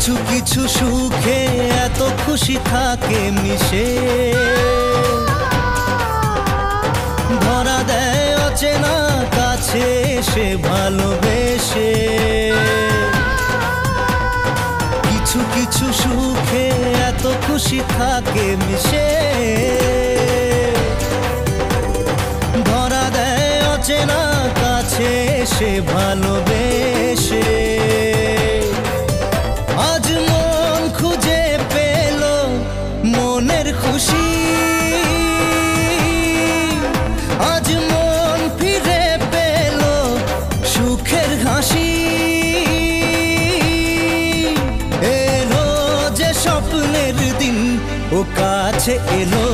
কিছু কিছু সুখে এত খুশি থাকে মিশে, ধরা দেয় অচেনা কাছে সে ভালোবেসে। কিছু কিছু সুখে এত খুশি থাকে মিশে, ধরা দেয় অচেনা কাছে সে ভালোবেসে। আজ মন খুঁজে পেল মনের খুশি, আজ মন ফিরে পেল সুখের হাসি। এলো যে স্বপ্নের দিন ও কাছে এলো,